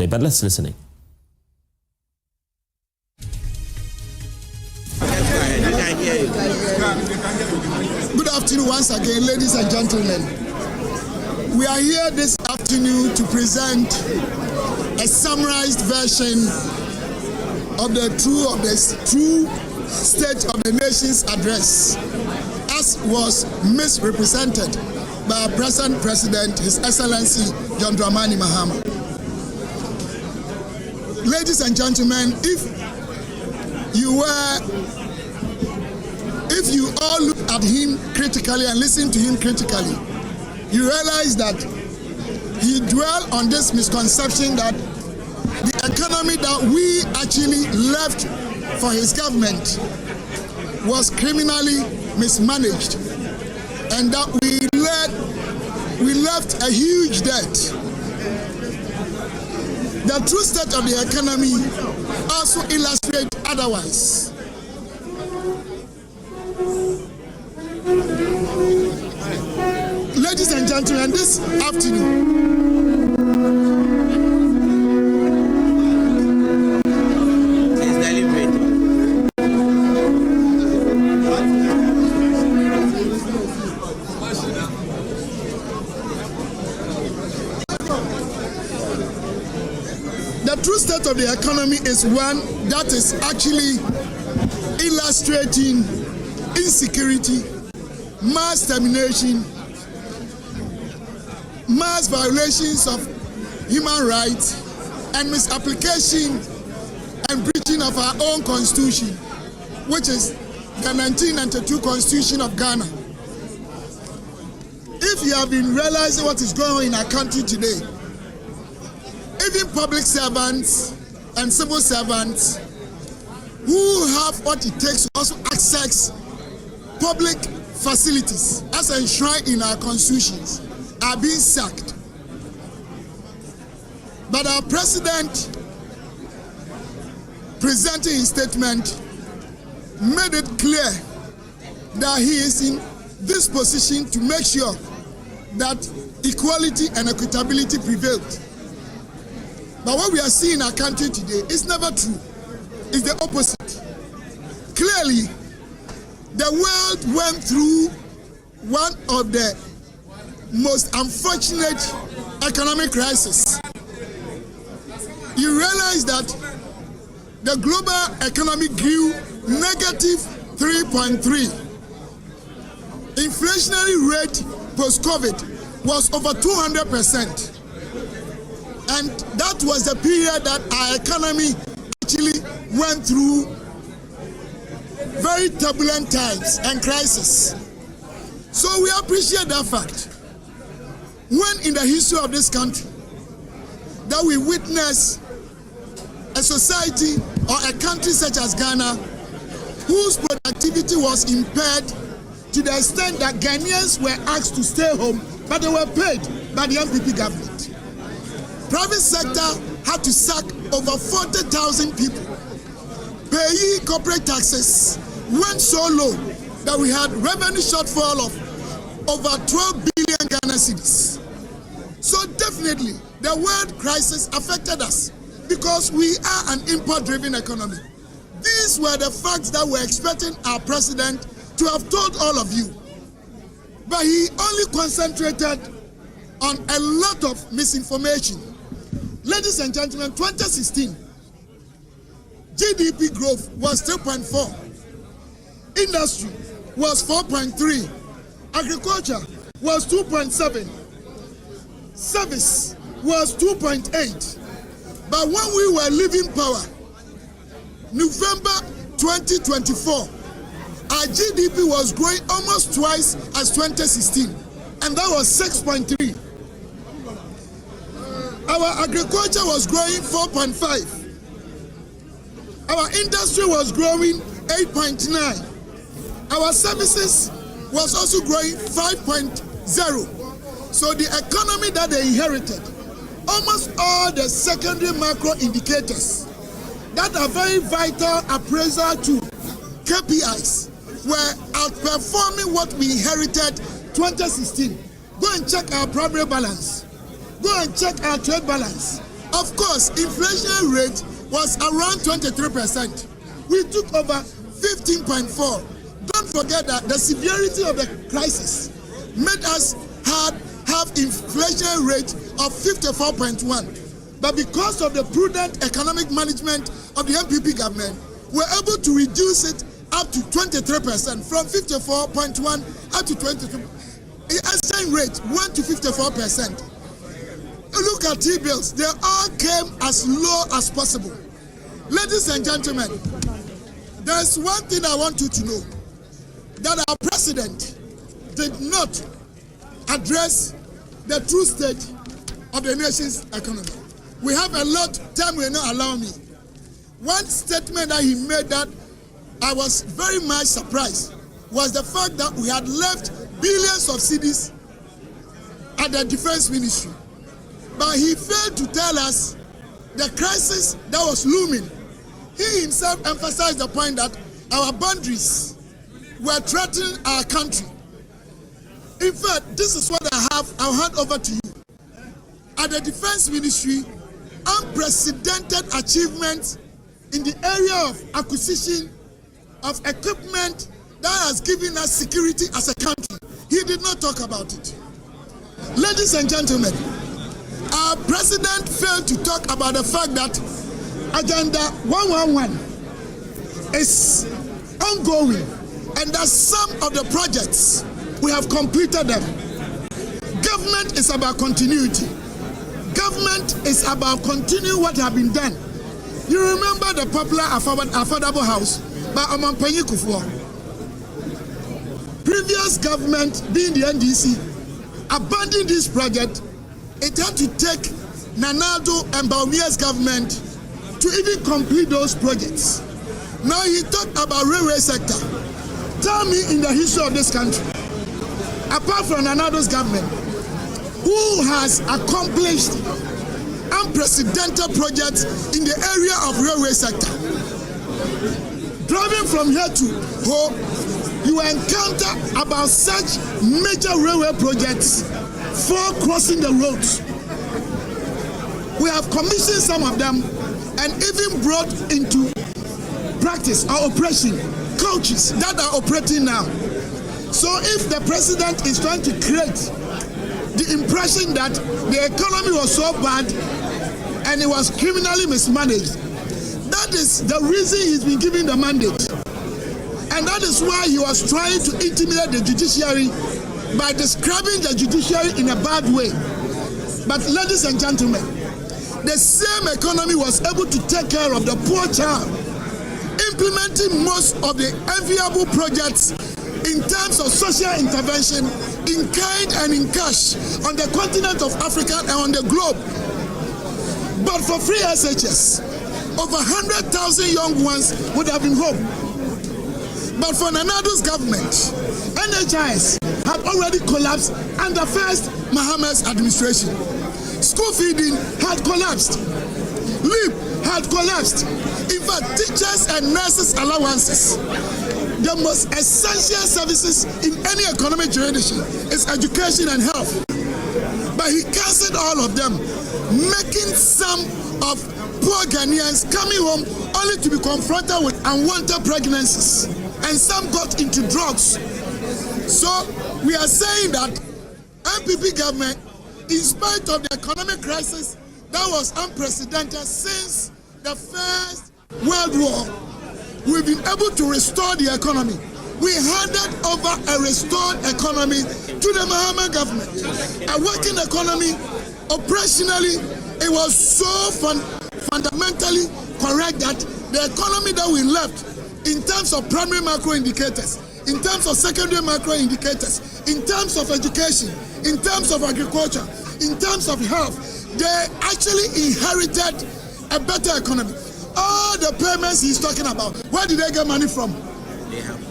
yesterday, but let's listen in. Good afternoon once again, ladies and gentlemen. We are here this afternoon to present a summarized version of the true State of the Nation's address, as was misrepresented by our present President, His Excellency John Dramani Mahama. Ladies and gentlemen, if you all look at him critically and listen to him critically, you realize that he dwelled on this misconception that the economy that we actually left for his government was criminally mismanaged, and that we left a huge debt. The true state of the economy also illustrates otherwise. Ladies and gentlemen, this afternoon, the true state of the economy is one that is actually illustrating insecurity, mass termination, mass violations of human rights, and misapplication and breaching of our own constitution, which is the 1992 Constitution of Ghana. If you have been realizing what is going on in our country today, even public servants and civil servants who have what it takes to also access public facilities as enshrined in our constitutions are being sacked. But our president, presenting his statement, made it clear that he is in this position to make sure that equality and equitability prevailed. But what we are seeing in our country today is never true. It's the opposite. Clearly, the world went through one of the most unfortunate economic crises. You realize that the global economy grew negative 3.3. Inflationary rate post-COVID was over 200%. And that was the period that our economy actually went through very turbulent times and crisis. So we appreciate that fact. When in the history of this country that we witness a society or a country such as Ghana whose productivity was impaired to the extent that Ghanaians were asked to stay home, but they were paid by the NPP government. Private sector had to sack over 40,000 people. Payee corporate taxes went so low that we had revenue shortfall of over 12 billion Ghana cedis. So definitely the world crisis affected us because we are an import-driven economy. These were the facts that we're expecting our president to have told all of you. But he only concentrated on a lot of misinformation. Ladies and gentlemen, 2016, GDP growth was 3.4, industry was 4.3, agriculture was 2.7, service was 2.8. But when we were leaving power, November 2024, our GDP was growing almost twice as 2016, and that was 6.3. Our agriculture was growing 4.5. Our industry was growing 8.9. Our services was also growing 5.0. So the economy that they inherited, almost all the secondary macro indicators that are very vital appraisal to KPIs were outperforming what we inherited 2016. Go and check our primary balance. Go and check our trade balance. Of course, inflation rate was around 23%. We took over 15.4. Don't forget that the severity of the crisis made us have inflation rate of 54.1. But because of the prudent economic management of the NPP government, we're able to reduce it up to 23%, from 54.1 up to 23. The exchange rate went to 54%. Look at T-bills, they all came as low as possible. Ladies and gentlemen, there's one thing I want you to know, that our president did not address the true state of the nation's economy. We have a lot, time will not allow me. One statement that he made that I was very much surprised was the fact that we had left billions of cedis at the defense ministry. But he failed to tell us the crisis that was looming. He himself emphasized the point that our boundaries were threatening our country. In fact, this is what I'll hand over to you. At the defense ministry, unprecedented achievements in the area of acquisition of equipment that has given us security as a country. He did not talk about it. Ladies and gentlemen, our president failed to talk about the fact that Agenda 111 is ongoing and that some of the projects, we have completed them. Government is about continuity. Government is about continuing what has been done. You remember the popular affordable house by Omampenyi Kufuor. Previous government, being the NDC, abandoned this project. It had to take Nanado and Baumia's government to even complete those projects. Now he talked about railway sector. Tell me, in the history of this country, apart from Nanado's government, who has accomplished unprecedented projects in the area of railway sector? Driving from here to Ho, you encounter about such major railway projects for crossing the roads. We have commissioned some of them and even brought into practice or operation coaches that are operating now. So if the president is trying to create the impression that the economy was so bad and it was criminally mismanaged, that is the reason he's been given the mandate. And that is why he was trying to intimidate the judiciary by describing the judiciary in a bad way. But ladies and gentlemen, the same economy was able to take care of the poor child, implementing most of the enviable projects in terms of social intervention in kind and in cash on the continent of Africa and on the globe. But for free SHS, over 100,000 young ones would have been home. But for Nanado's government, NHIS had already collapsed under first Mahama's administration. School feeding had collapsed. LEAP had collapsed. In fact, teachers and nurses' allowances, the most essential services in any economic jurisdiction, is education and health. But he cancelled all of them, making some of poor Ghanaians coming home only to be confronted with unwanted pregnancies. And some got into drugs. So we are saying that NPP government, in spite of the economic crisis that was unprecedented since the First World War, we've been able to restore the economy. We handed over a restored economy to the Mahama government. A working economy, operationally, it was so fundamentally correct that the economy that we left, in terms of primary macro indicators, in terms of secondary macro indicators, in terms of education, in terms of agriculture, in terms of health, they actually inherited a better economy. All the payments he's talking about, where did they get money from?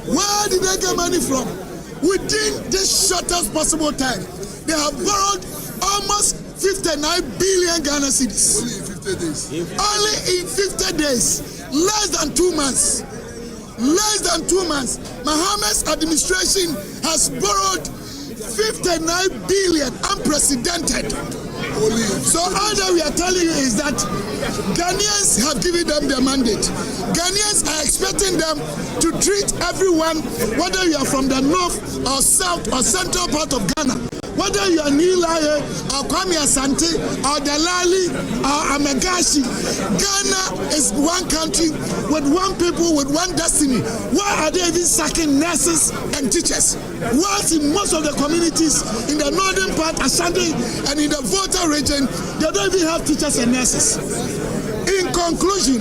Where did they get money from? Within this shortest possible time, they have borrowed almost 59 billion Ghana cedis. Only in 50 days. Less than 2 months. Less than 2 months. Mahama's administration has borrowed 59 billion, unprecedented. So all that we are telling you is that Ghanaians have given them the mandate. Ghanaians are expecting them to treat everyone, whether you are from the north or south or central part of Ghana, whether you are Nilaye or Kwame Asante or Delali or Amegashi. Ghana is one country with one people with one destiny. Why are they even sacking nurses and teachers? Whilst in most of the communities in the northern part, Ashanti, and in the Volta region, they don't even have teachers and nurses. In conclusion,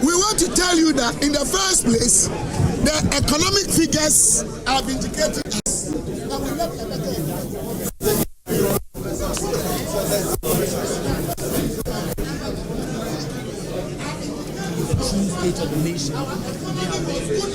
we want to tell you that in the first place, the economic figures have indicated us that we left a better. State of the nation.